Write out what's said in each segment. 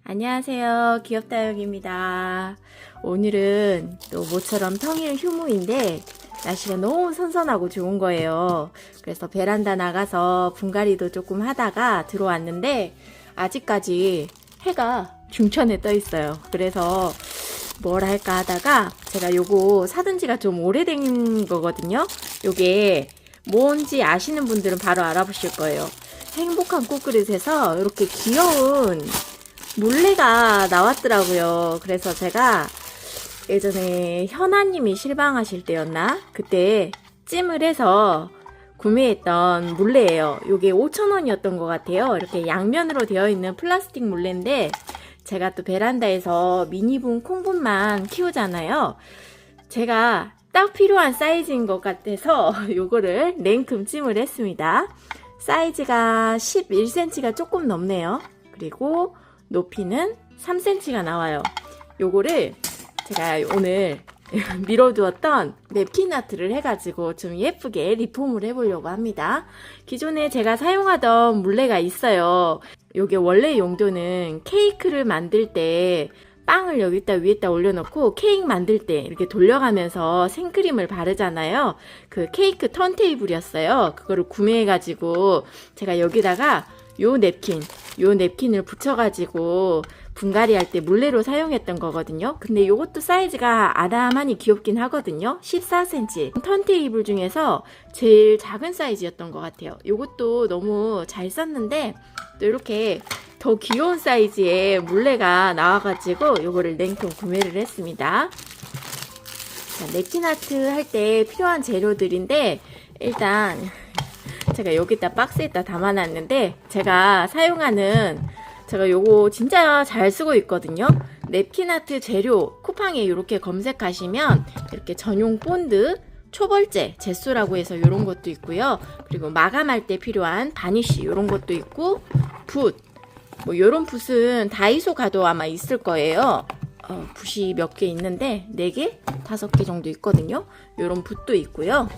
안녕하세요. 귀엽다육입니다. 오늘은 또 모처럼 평일 휴무인데 날씨가 너무 선선하고 좋은 거예요. 그래서 베란다 나가서 분갈이도 조금 하다가 들어왔는데 아직까지 해가 중천에 떠 있어요. 그래서 뭘 할까 하다가 제가 요거 사둔 지가 좀 오래된 거거든요. 요게 뭔지 아시는 분들은 바로 알아보실 거예요. 행복한 꽃그릇에서 이렇게 귀여운 물레가 나왔더라고요. 그래서 제가 예전에 현아님이 실방하실 때였나? 그때 찜을 해서 구매했던 물레예요. 요게 5,000원이었던 것 같아요. 이렇게 양면으로 되어 있는 플라스틱 물레인데 제가 또 베란다에서 미니분 콩분만 키우잖아요. 제가 딱 필요한 사이즈인 것 같아서 요거를 냉큼 찜을 했습니다. 사이즈가 11cm가 조금 넘네요. 그리고 높이는 3cm가 나와요. 요거를 제가 오늘 미뤄두었던 냅킨 아트를 해가지고 좀 예쁘게 리폼을 해보려고 합니다. 기존에 제가 사용하던 물레가 있어요. 요게 원래 용도는 케이크를 만들 때 빵을 여기다 위에다 올려놓고 케이크 만들 때 이렇게 돌려가면서 생크림을 바르잖아요. 그 케이크 턴테이블이었어요. 그거를 구매해가지고 제가 여기다가 요 냅킨을 붙여가지고 분갈이 할 때 물레로 사용했던 거거든요. 근데 요것도 사이즈가 아담하니 귀엽긴 하거든요. 14cm. 턴테이블 중에서 제일 작은 사이즈였던 것 같아요. 요것도 너무 잘 썼는데 또 이렇게 더 귀여운 사이즈의 물레가 나와가지고 요거를 냉큼 구매를 했습니다. 자, 냅킨 아트 할 때 필요한 재료들인데 일단 제가 여기다 박스에다 담아놨는데 제가 요거 진짜 잘 쓰고 있거든요. 냅킨 아트 재료 쿠팡에 이렇게 검색하시면 이렇게 전용 본드, 초벌제, 제소라고 해서 이런 것도 있고요. 그리고 마감할 때 필요한 바니쉬 이런 것도 있고 붓, 뭐 이런 붓은 다이소 가도 아마 있을 거예요. 붓이 몇 개 있는데 4개? 5개 정도 있거든요. 이런 붓도 있고요.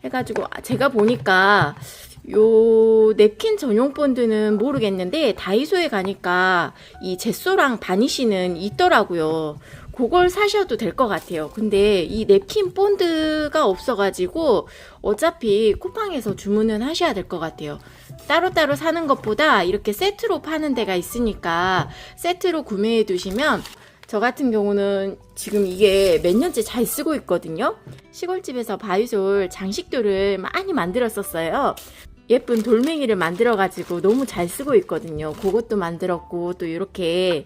해가지고 제가 보니까 요 냅킨 전용 본드는 모르겠는데 다이소에 가니까 이 제소랑 바니쉬는 있더라고요. 그걸 사셔도 될 것 같아요. 근데 이 냅킨 본드가 없어가지고 어차피 쿠팡에서 주문은 하셔야 될 것 같아요. 따로따로 사는 것보다 이렇게 세트로 파는 데가 있으니까 세트로 구매해 두시면 저 같은 경우는 지금 이게 몇 년째 잘 쓰고 있거든요. 시골집에서 바위솔 장식돌을 많이 만들었었어요. 예쁜 돌멩이를 만들어가지고 너무 잘 쓰고 있거든요. 그것도 만들었고 또 이렇게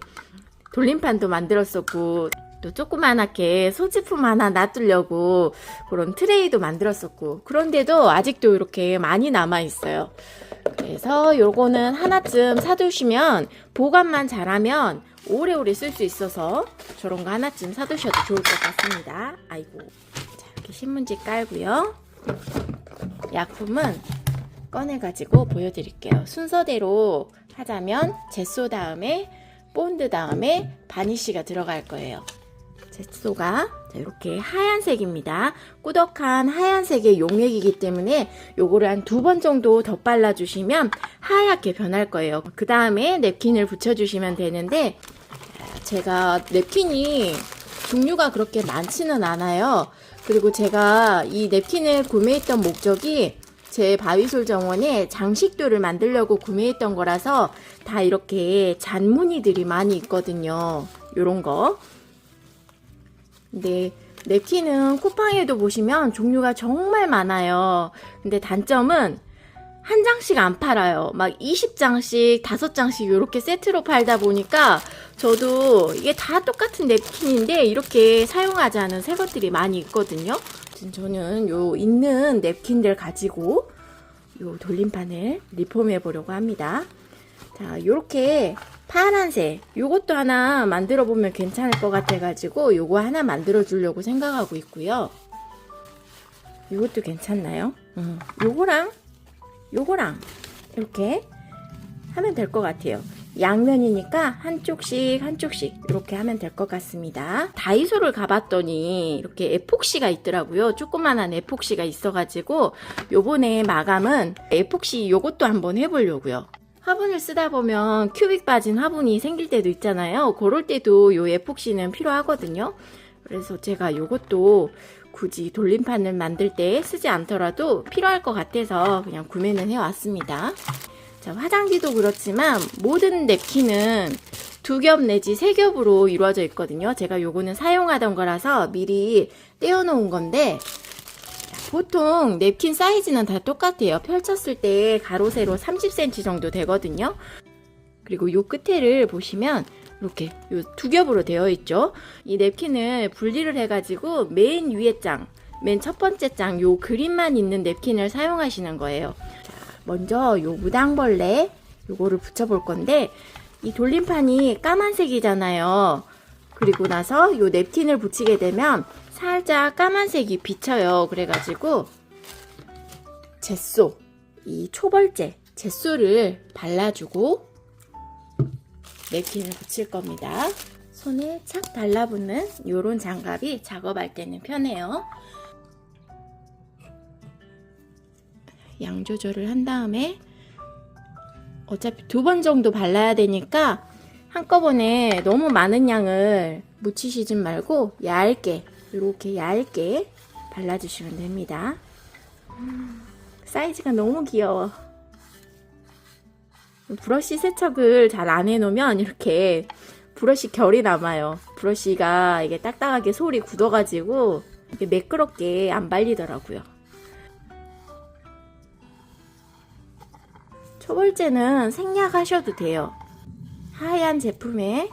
돌림판도 만들었었고 또 조그만하게 소지품 하나 놔두려고 그런 트레이도 만들었었고 그런데도 아직도 이렇게 많이 남아있어요. 그래서 요거는 하나쯤 사두시면 보관만 잘하면 오래오래 쓸 수 있어서 저런 거 하나쯤 사두셔도 좋을 것 같습니다. 아이고. 자, 이렇게 신문지 깔고요. 약품은 꺼내가지고 보여드릴게요. 순서대로 하자면 제소 다음에 본드 다음에 바니쉬가 들어갈 거예요. 제소가 이렇게 하얀색입니다. 꾸덕한 하얀색의 용액이기 때문에 요거를 한 2번 정도 더 발라주시면 하얗게 변할 거예요. 그 다음에 냅킨을 붙여주시면 되는데 제가 냅킨이 종류가 그렇게 많지는 않아요. 그리고 제가 이 냅킨을 구매했던 목적이 제 바위솔 정원에 장식돌을 만들려고 구매했던 거라서 다 이렇게 잔무늬들이 많이 있거든요. 요런 거. 근데 냅킨은 쿠팡에도 보시면 종류가 정말 많아요. 근데 단점은 한 장씩 안 팔아요. 막 20장씩, 5장씩 이렇게 세트로 팔다 보니까 저도 이게 다 똑같은 냅킨인데 이렇게 사용하지 않은 새 것들이 많이 있거든요. 저는 요 있는 냅킨들 가지고 요 돌림판을 리폼해 보려고 합니다. 자, 요렇게 파란색 요것도 하나 만들어 보면 괜찮을 것 같아 가지고 요거 하나 만들어 주려고 생각하고 있고요. 요것도 괜찮나요? 요거랑 이렇게 하면 될 것 같아요. 양면이니까 한쪽씩 이렇게 하면 될 것 같습니다. 다이소를 가봤더니 이렇게 에폭시가 있더라고요. 조그만한 에폭시가 있어가지고 요번에 마감은 에폭시 요것도 한번 해보려고요. 화분을 쓰다 보면 큐빅 빠진 화분이 생길 때도 있잖아요. 그럴 때도 요 에폭시는 필요하거든요. 그래서 제가 요것도 굳이 돌림판을 만들 때 쓰지 않더라도 필요할 것 같아서 그냥 구매는 해왔습니다. 자, 화장지도 그렇지만 모든 냅킨은 2겹 내지 3겹으로 이루어져 있거든요. 제가 요거는 사용하던 거라서 미리 떼어놓은 건데, 보통 냅킨 사이즈는 다 똑같아요. 펼쳤을 때 가로 세로 30cm 정도 되거든요. 그리고 요 끝에를 보시면 이렇게 요 2겹으로 되어 있죠. 이 냅킨을 분리를 해가지고 맨 위에 장, 맨 첫 번째 장 요 그림만 있는 냅킨을 사용하시는 거예요. 자, 먼저 요 무당벌레 요거를 붙여볼 건데, 이 돌림판이 까만색이잖아요. 그리고 나서 요 냅킨을 붙이게 되면 살짝 까만색이 비쳐요. 그래가지고 젯소, 이 초벌제 젯소를 발라주고 냅킨을 붙일 겁니다. 손에 착 달라붙는 요런 장갑이 작업할 때는 편해요. 양 조절을 한 다음에 어차피 2번 정도 발라야 되니까 한꺼번에 너무 많은 양을 묻히시지 말고 얇게, 이렇게 얇게 발라주시면 됩니다. 사이즈가 너무 귀여워. 브러쉬 세척을 잘 안 해놓으면 이렇게 브러쉬 결이 남아요. 브러쉬가 이게 딱딱하게 솔이 굳어가지고 이게 매끄럽게 안 발리더라고요. 초벌제는 생략하셔도 돼요. 하얀 제품에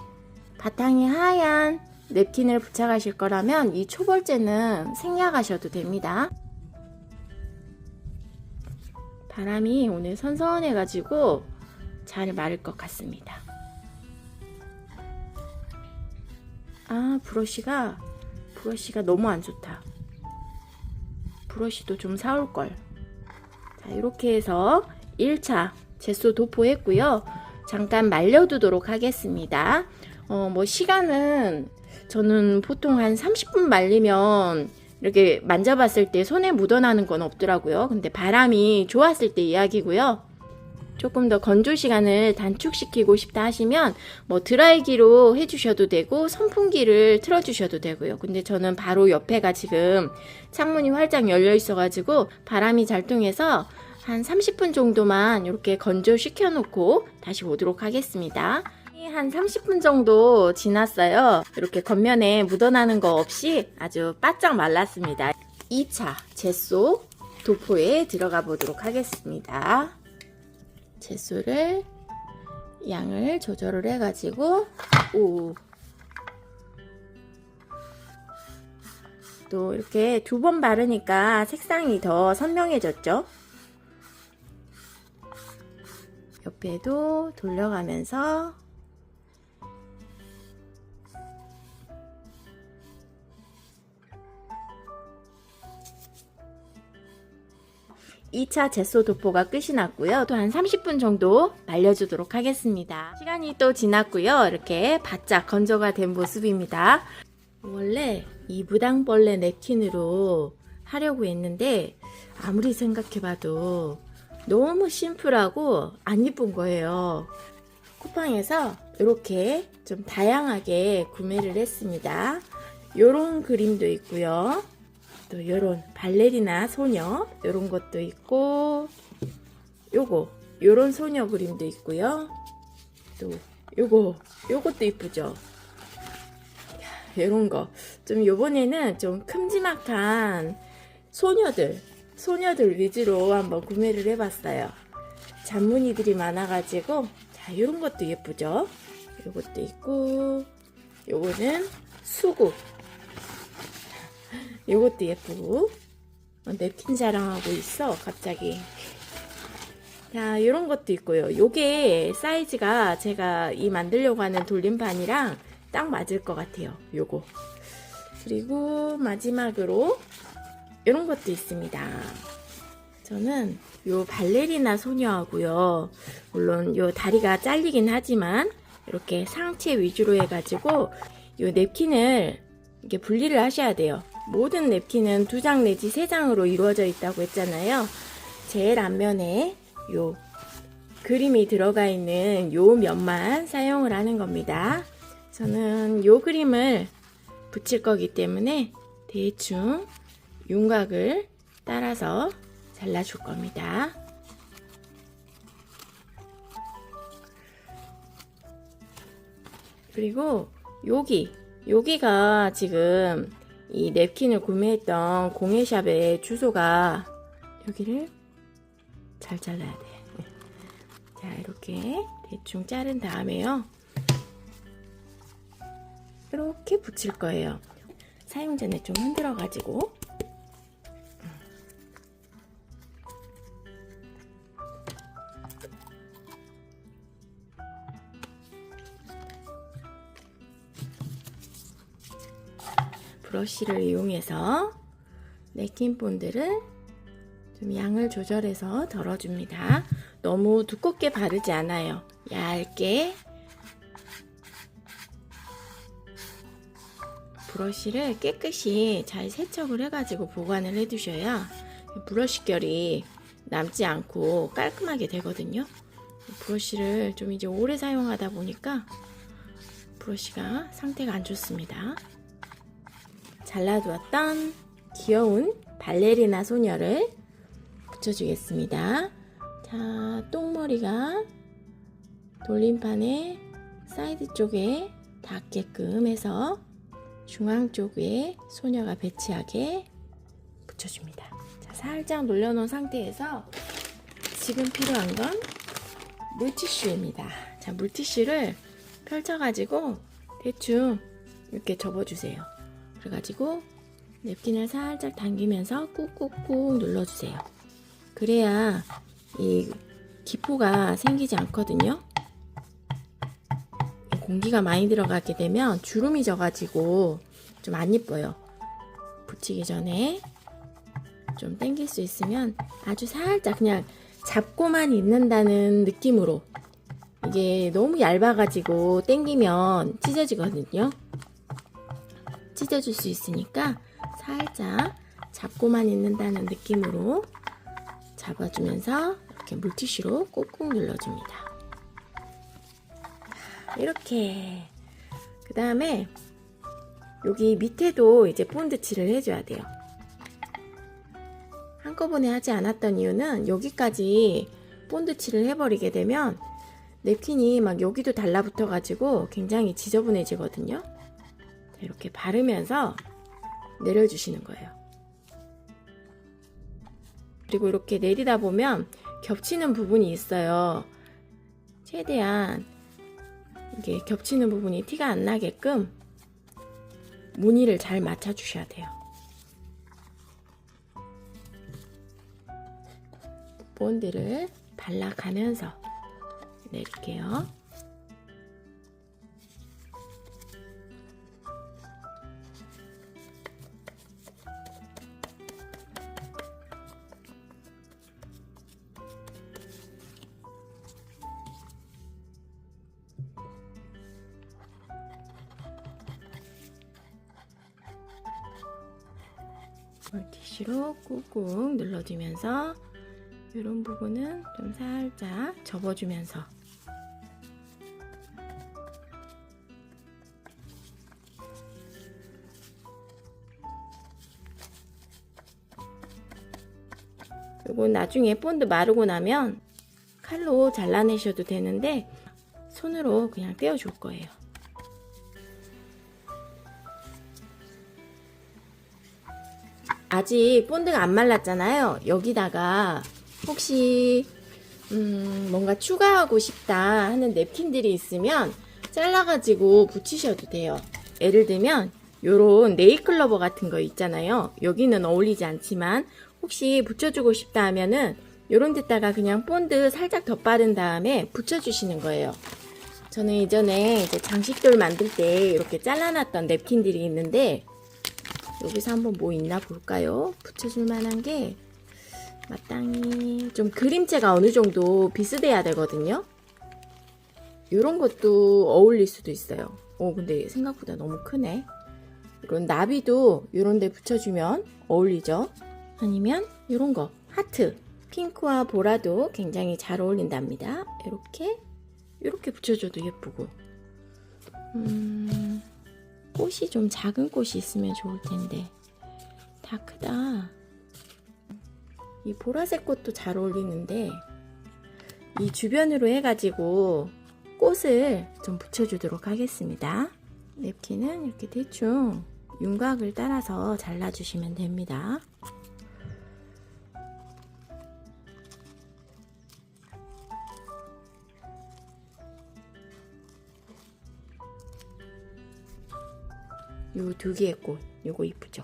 바탕이 하얀 냅킨을 붙여가실 거라면 이 초벌제는 생략하셔도 됩니다. 바람이 오늘 선선해가지고 잘 마를 것 같습니다. 아, 브러쉬가 너무 안 좋다. 브러쉬도 좀 사올걸. 자, 이렇게 해서 1차 젯소 도포했고요. 잠깐 말려두도록 하겠습니다. 뭐 시간은 저는 보통 한 30분 말리면 이렇게 만져봤을 때 손에 묻어나는 건 없더라고요. 근데 바람이 좋았을 때 이야기고요. 조금 더 건조 시간을 단축시키고 싶다 하시면 뭐 드라이기로 해주셔도 되고 선풍기를 틀어주셔도 되고요. 근데 저는 바로 옆에가 지금 창문이 활짝 열려 있어가지고 바람이 잘 통해서 한 30분 정도만 이렇게 건조시켜 놓고 다시 오도록 하겠습니다. 한 30분 정도 지났어요. 이렇게 겉면에 묻어나는 거 없이 아주 바짝 말랐습니다. 2차 젯소 도포에 들어가 보도록 하겠습니다. 젯소를 양을 조절을 해가지고 또 이렇게 2번 바르니까 색상이 더 선명해졌죠. 옆에도 돌려가면서 이 차 젯소 도포가 끝이 났고요. 또 한 30분 정도 말려주도록 하겠습니다. 시간이 또 지났고요. 이렇게 바짝 건조가 된 모습입니다. 원래 이 무당벌레 냅킨으로 하려고 했는데 아무리 생각해봐도 너무 심플하고 안 예쁜 거예요. 쿠팡에서 이렇게 좀 다양하게 구매를 했습니다. 요런 그림도 있고요. 또 요런 발레리나 소녀 요런 것도 있고, 요런 소녀 그림도 있고요. 또 요것도 이쁘죠. 요런 거 좀 요번에는 좀 큼지막한 소녀들 위주로 한번 구매를 해봤어요. 잔무늬들이 많아가지고. 자, 요런 것도 예쁘죠. 요것도 있고, 요거는 수국, 요것도 예쁘고. 냅킨 자랑하고 있어 갑자기. 자, 요런 것도 있고요. 요게 사이즈가 제가 이 만들려고 하는 돌림판이랑 딱 맞을 것 같아요. 요거. 그리고 마지막으로 요런 것도 있습니다. 저는 요 발레리나 소녀하고요. 물론 요 다리가 잘리긴 하지만 이렇게 상체 위주로 해가지고 요 냅킨을 이렇게 분리를 하셔야 돼요. 모든 냅킨은 2장 내지 3장으로 이루어져 있다고 했잖아요. 제일 앞면에 요 그림이 들어가 있는 요 면만 사용을 하는 겁니다. 저는 요 그림을 붙일 거기 때문에 대충 윤곽을 따라서 잘라줄 겁니다. 그리고 여기가 지금 이 냅킨을 구매했던 공예샵의 주소가 여기를 잘 잘라야 돼. 자, 이렇게 대충 자른 다음에요. 이렇게 붙일 거예요. 사용 전에 좀 흔들어 가지고 브러쉬를 이용해서 냅킨 본드를 좀 양을 조절해서 덜어줍니다. 너무 두껍게 바르지 않아요. 얇게 브러쉬를 깨끗이 잘 세척을 해가지고 보관을 해두셔야 브러쉬결이 남지 않고 깔끔하게 되거든요. 브러쉬를 좀 이제 오래 사용하다 보니까 브러쉬가 상태가 안 좋습니다. 잘라두었던 귀여운 발레리나 소녀를 붙여주겠습니다. 자, 똥머리가 돌림판의 사이드 쪽에 닿게끔 해서 중앙 쪽에 소녀가 배치하게 붙여줍니다. 자, 살짝 놀려놓은 상태에서 지금 필요한 건 물티슈입니다. 자, 물티슈를 펼쳐가지고 대충 이렇게 접어주세요. 그래가지고 냅킨을 살짝 당기면서 꾹꾹꾹 눌러주세요. 그래야 이 기포가 생기지 않거든요. 공기가 많이 들어가게 되면 주름이 져가지고 좀 안 예뻐요. 붙이기 전에 좀 당길 수 있으면 아주 살짝 그냥 잡고만 있는다는 느낌으로, 이게 너무 얇아가지고 당기면 찢어지거든요. 찢어질 수 있으니까 살짝 잡고만 있는다는 느낌으로 잡아주면서 이렇게 물티슈로 꾹꾹 눌러줍니다. 이렇게. 그 다음에 여기 밑에도 이제 본드 칠을 해줘야 돼요. 한꺼번에 하지 않았던 이유는 여기까지 본드 칠을 해버리게 되면 냅킨이 막 여기도 달라붙어 가지고 굉장히 지저분해지거든요. 이렇게 바르면서 내려주시는 거예요. 그리고 이렇게 내리다 보면 겹치는 부분이 있어요. 최대한 이게 겹치는 부분이 티가 안 나게끔 무늬를 잘 맞춰주셔야 돼요. 본드를 발라가면서 내릴게요. 물티슈로 꾹꾹 눌러주면서 이런 부분은 좀 살짝 접어주면서 그리고 나중에 본드 마르고 나면 칼로 잘라내셔도 되는데 손으로 그냥 떼어줄 거예요. 아직 본드가 안 말랐잖아요. 여기다가 혹시 뭔가 추가하고 싶다 하는 냅킨들이 있으면 잘라가지고 붙이셔도 돼요. 예를 들면 요런 네일클로버 같은 거 있잖아요. 여기는 어울리지 않지만 혹시 붙여주고 싶다 하면은 요런 데다가 그냥 본드 살짝 덧바른 다음에 붙여주시는 거예요. 저는 예전에 이제 장식돌 만들 때 이렇게 잘라놨던 냅킨들이 있는데 여기서 한번 뭐 있나 볼까요? 붙여줄 만한 게 마땅히 좀 그림체가 어느 정도 비슷해야 되거든요. 이런 것도 어울릴 수도 있어요. 근데 생각보다 너무 크네. 이런 나비도 이런 데 붙여주면 어울리죠. 아니면 이런 거 하트. 핑크와 보라도 굉장히 잘 어울린답니다. 이렇게 붙여줘도 예쁘고. 꽃이 좀 작은 꽃이 있으면 좋을 텐데 다 크다. 이 보라색 꽃도 잘 어울리는데 이 주변으로 해가지고 꽃을 좀 붙여주도록 하겠습니다. 냅킨은 이렇게 대충 윤곽을 따라서 잘라주시면 됩니다. 요 두 개의 꽃, 요거 이쁘죠?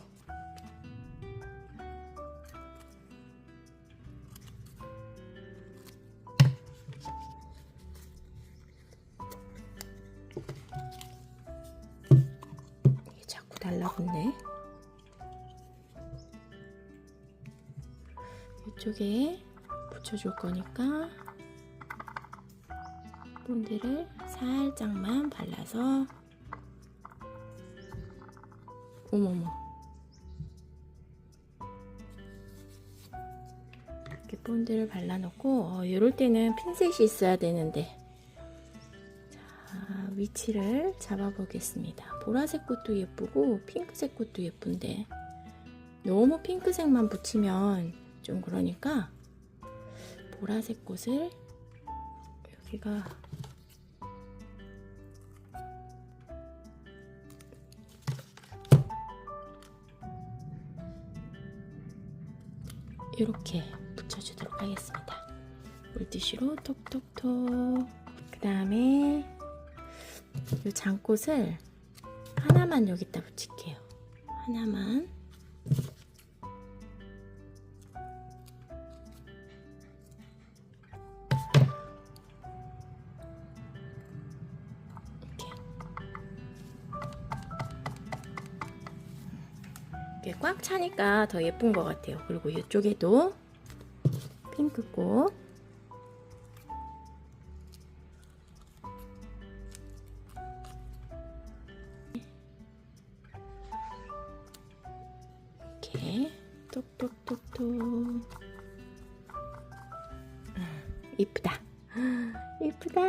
이게 자꾸 달라붙네. 이쪽에 붙여줄 거니까 본드를 살짝만 발라서. 어머머, 이렇게 본드를 발라놓고 이럴 때는 핀셋이 있어야 되는데, 자, 위치를 잡아보겠습니다. 보라색 꽃도 예쁘고 핑크색 꽃도 예쁜데 너무 핑크색만 붙이면 좀 그러니까 보라색 꽃을 여기가 이렇게 붙여주도록 하겠습니다. 물티슈로 톡톡톡. 그 다음에 이 장꽃을 하나만 여기다 붙일게요. 하나만. 이렇게 꽉 차니까 더 예쁜 것 같아요. 그리고 이쪽에도 핑크꽃. 이렇게 톡톡톡톡. 이쁘다. 이쁘다.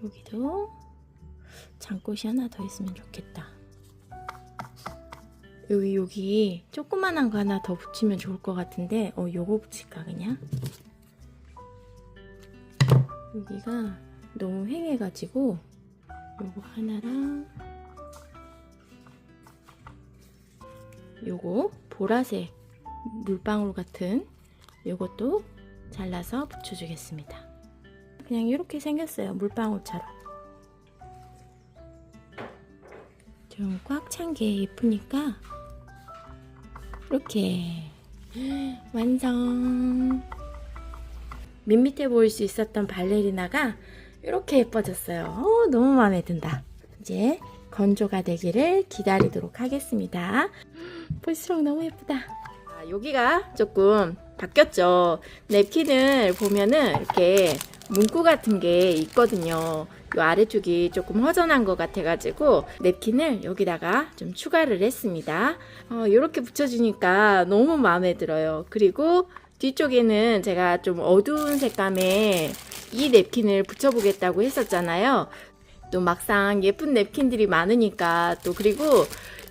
여기도 장꽃이 하나 더 있으면 좋겠다. 여기 조그만한 거 하나 더 붙이면 좋을 것 같은데 요거 붙일까 그냥? 여기가 너무 휑해가지고 요거 하나랑 요거 보라색 물방울 같은 요것도 잘라서 붙여주겠습니다. 그냥 이렇게 생겼어요. 물방울처럼. 좀 꽉 찬 게 예쁘니까 이렇게 완성. 밋밋해 보일 수 있었던 발레리나가 이렇게 예뻐졌어요. 너무 마음에 든다. 이제 건조가 되기를 기다리도록 하겠습니다. 볼수록 너무 예쁘다. 여기가 조금 바뀌었죠. 냅킨을 보면은 이렇게 문구 같은 게 있거든요. 이 아래쪽이 조금 허전한 것 같아가지고 냅킨을 여기다가 좀 추가를 했습니다. 이렇게 붙여주니까 너무 마음에 들어요. 그리고 뒤쪽에는 제가 좀 어두운 색감의 이 냅킨을 붙여보겠다고 했었잖아요. 또 막상 예쁜 냅킨들이 많으니까 또 그리고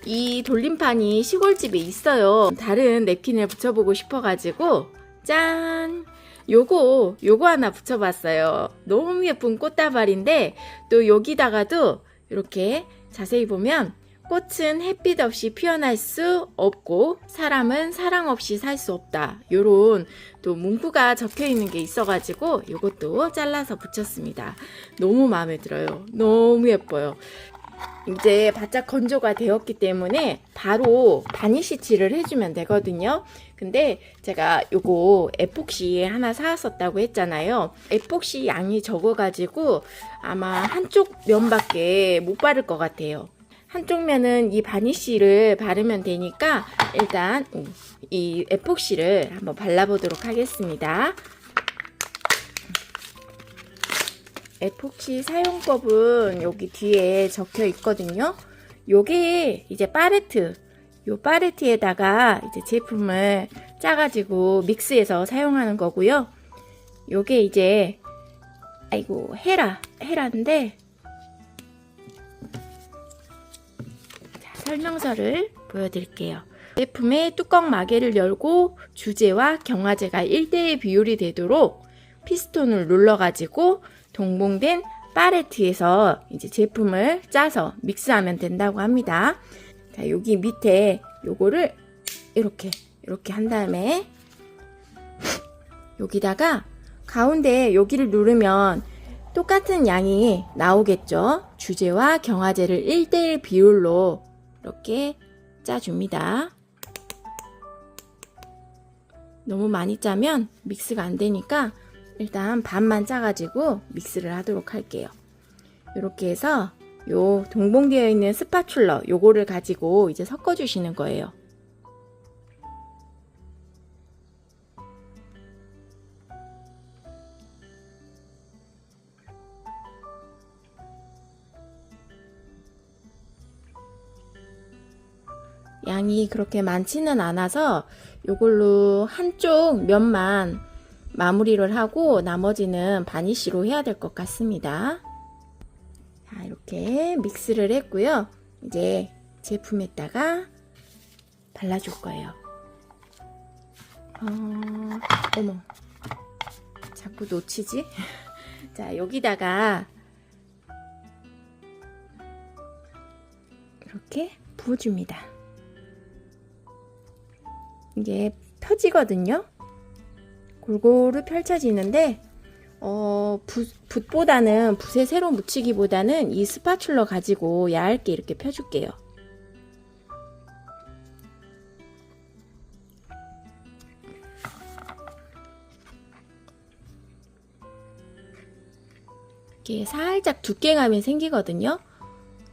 이 돌림판이 시골집에 있어요. 다른 냅킨을 붙여보고 싶어가지고 짠! 요거 하나 붙여봤어요. 너무 예쁜 꽃다발인데 또 여기다가도 이렇게 자세히 보면 꽃은 햇빛 없이 피어날 수 없고 사람은 사랑 없이 살 수 없다. 요런 또 문구가 적혀 있는 게 있어가지고 요것도 잘라서 붙였습니다. 너무 마음에 들어요. 너무 예뻐요. 이제 바짝 건조가 되었기 때문에 바로 바니쉬 칠을 해주면 되거든요. 근데 제가 요거 에폭시 하나 사왔었다고 했잖아요. 에폭시 양이 적어가지고 아마 한쪽 면밖에 못 바를 것 같아요. 한쪽 면은 이 바니쉬를 바르면 되니까 일단 이 에폭시를 한번 발라보도록 하겠습니다. 에폭시 사용법은 여기 뒤에 적혀 있거든요. 요게 이제 팔레트, 요 팔레트에다가 이제 제품을 짜가지고 믹스해서 사용하는 거고요. 요게 이제 아이고 헤라인데 자, 설명서를 보여드릴게요. 제품의 뚜껑 마개를 열고 주제와 경화제가 1대1 비율이 되도록 피스톤을 눌러가지고 동봉된 팔레트에서 이제 제품을 짜서 믹스하면 된다고 합니다. 자, 여기 밑에 요거를 이렇게 한 다음에 여기다가 가운데 여기를 누르면 똑같은 양이 나오겠죠. 주제와 경화제를 1대1 비율로 이렇게 짜줍니다. 너무 많이 짜면 믹스가 안 되니까 일단 반만 짜가지고 믹스를 하도록 할게요. 이렇게 해서 요 동봉되어 있는 스파츌러 요거를 가지고 이제 섞어 주시는 거예요. 양이 그렇게 많지는 않아서 요걸로 한쪽 면만 마무리를 하고 나머지는 바니쉬로 해야 될 것 같습니다. 자, 이렇게 믹스를 했고요. 이제 제품에다가 발라줄 거예요. 어머, 자꾸 놓치지? 자, 여기다가 이렇게 부어줍니다. 이게 펴지거든요. 골고루 펼쳐지는데 붓보다는 붓에 새로 묻히기보다는 이 스파츌러 가지고 얇게 이렇게 펴줄게요. 이렇게 살짝 두께감이 생기거든요.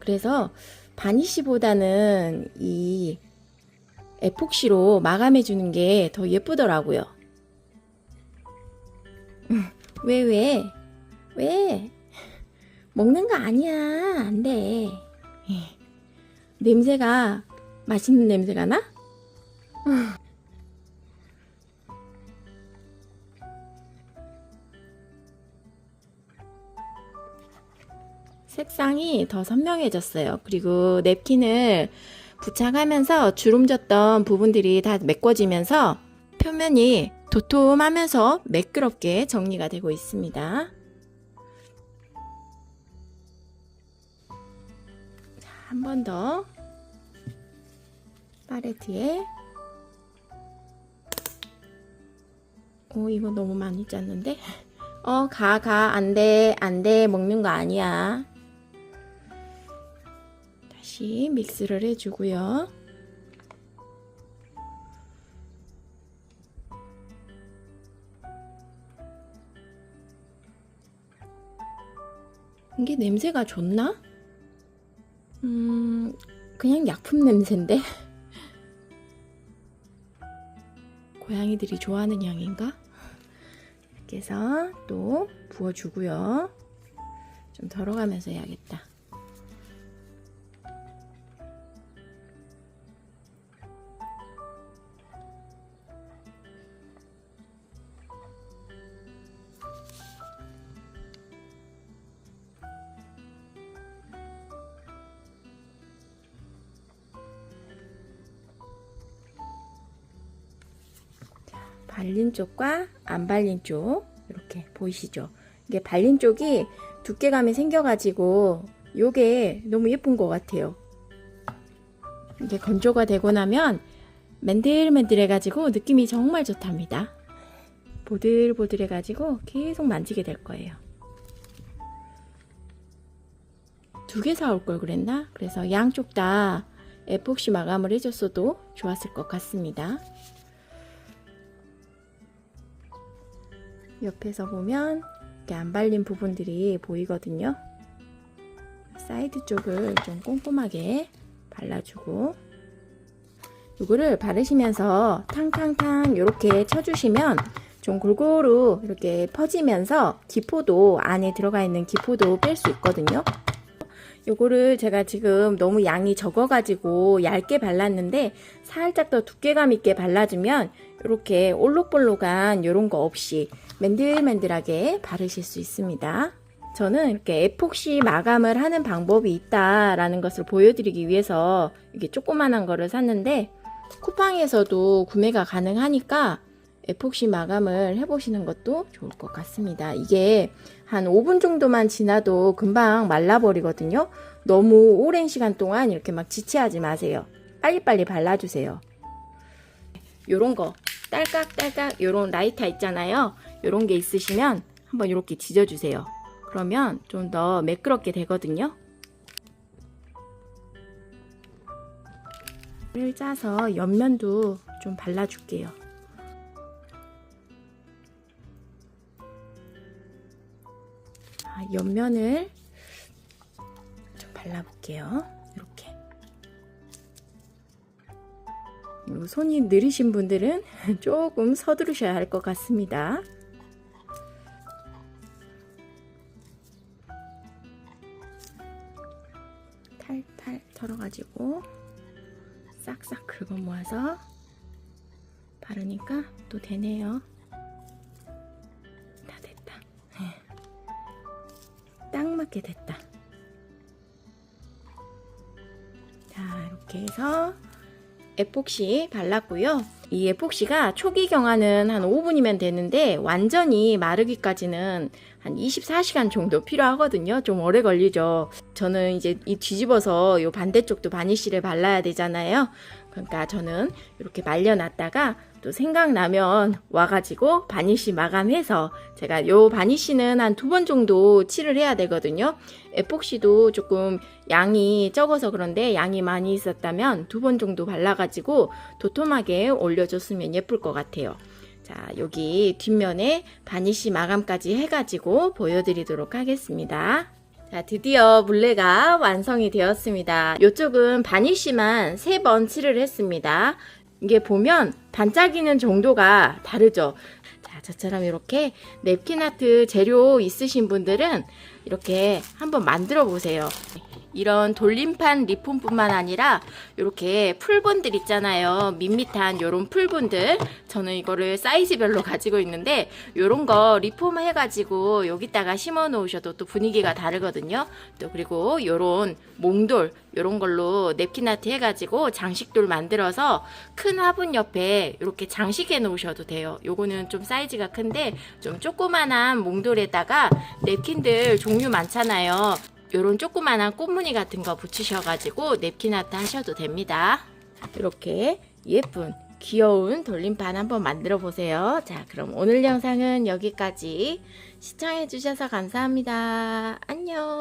그래서 바니쉬보다는 이 에폭시로 마감해 주는 게 더 예쁘더라고요. 왜? 먹는 거 아니야. 안 돼. 냄새가 맛있는 냄새가 나? 색상이 더 선명해졌어요. 그리고 냅킨을 부착하면서 주름졌던 부분들이 다 메꿔지면서 표면이 도톰하면서 매끄럽게 정리가 되고 있습니다. 한 번 더 팔레트에 이거 너무 많이 짰는데 안돼 먹는 거 아니야. 다시 믹스를 해주고요. 이게 냄새가 좋나? 그냥 약품 냄새인데? 고양이들이 좋아하는 향인가? 이렇게 해서 또 부어주고요. 좀 덜어가면서 해야겠다. 발린 쪽과 안 발린 쪽 이렇게 보이시죠? 이게 발린 쪽이 두께감이 생겨가지고 요게 너무 예쁜 것 같아요. 이게 건조가 되고 나면 맨들맨들해가지고 느낌이 정말 좋답니다. 보들보들해가지고 계속 만지게 될 거예요. 2개 사올 걸 그랬나? 그래서 양쪽 다 에폭시 마감을 해줬어도 좋았을 것 같습니다. 옆에서 보면 이렇게 안 발린 부분들이 보이거든요. 사이드 쪽을 좀 꼼꼼하게 발라주고 이거를 바르시면서 탕탕탕 이렇게 쳐주시면 좀 골고루 이렇게 퍼지면서 기포도 안에 들어가 있는 기포도 뺄 수 있거든요. 요거를 제가 지금 너무 양이 적어가지고 얇게 발랐는데 살짝 더 두께감 있게 발라주면 이렇게 올록볼록한 요런 거 없이 맨들맨들하게 바르실 수 있습니다. 저는 이렇게 에폭시 마감을 하는 방법이 있다라는 것을 보여드리기 위해서 이게 조그만한 거를 샀는데 쿠팡에서도 구매가 가능하니까 에폭시 마감을 해보시는 것도 좋을 것 같습니다. 이게 한 5분 정도만 지나도 금방 말라버리거든요. 너무 오랜 시간 동안 이렇게 막 지체하지 마세요. 빨리빨리 발라주세요. 요런 거 딸깍딸깍 요런 라이터 있잖아요. 요런 게 있으시면 한번 이렇게 지져주세요. 그러면 좀 더 매끄럽게 되거든요. 를 짜서 옆면도 좀 발라줄게요. 옆면을 좀 발라볼게요. 이렇게. 손이 느리신 분들은 조금 서두르셔야 할 것 같습니다. 탈탈 털어가지고 싹싹 긁어 모아서 바르니까 또 되네요. 다 됐다. 딱 맞게 됐다. 자, 이렇게 해서 에폭시 발랐고요. 이 에폭시가 초기 경화는 한 5분이면 되는데 완전히 마르기까지는 한 24시간 정도 필요하거든요. 좀 오래 걸리죠. 저는 이제 이 뒤집어서 요 반대쪽도 바니쉬를 발라야 되잖아요. 그러니까 저는 이렇게 말려놨다가 또 생각나면 와가지고 바니쉬 마감해서 제가 요 바니쉬는 한 2번 정도 칠을 해야 되거든요. 에폭시도 조금 양이 적어서 그런데 양이 많이 있었다면 2번 정도 발라가지고 도톰하게 올려줬으면 예쁠 것 같아요. 자, 여기 뒷면에 바니쉬 마감까지 해가지고 보여드리도록 하겠습니다. 자, 드디어 물레가 완성이 되었습니다. 이쪽은 바니쉬만 3번 칠을 했습니다. 이게 보면 반짝이는 정도가 다르죠. 자, 저처럼 이렇게 냅킨 아트 재료 있으신 분들은 이렇게 한번 만들어 보세요. 이런 돌림판 리폼뿐만 아니라 이렇게 풀분들 있잖아요. 밋밋한 요런 풀분들, 저는 이거를 사이즈별로 가지고 있는데 요런 거 리폼 해가지고 여기다가 심어 놓으셔도 또 분위기가 다르거든요. 또 그리고 요런 몽돌 요런 걸로 냅킨 아트 해가지고 장식돌 만들어서 큰 화분 옆에 이렇게 장식해 놓으셔도 돼요. 요거는 좀 사이즈가 큰데 좀 조그만한 몽돌에다가 냅킨들 종류 많잖아요. 요런 조그만한 꽃무늬 같은 거 붙이셔가지고 냅킨 아트 하셔도 됩니다. 이렇게 예쁜 귀여운 돌림판 한번 만들어 보세요. 자, 그럼 오늘 영상은 여기까지. 시청해 주셔서 감사합니다. 안녕.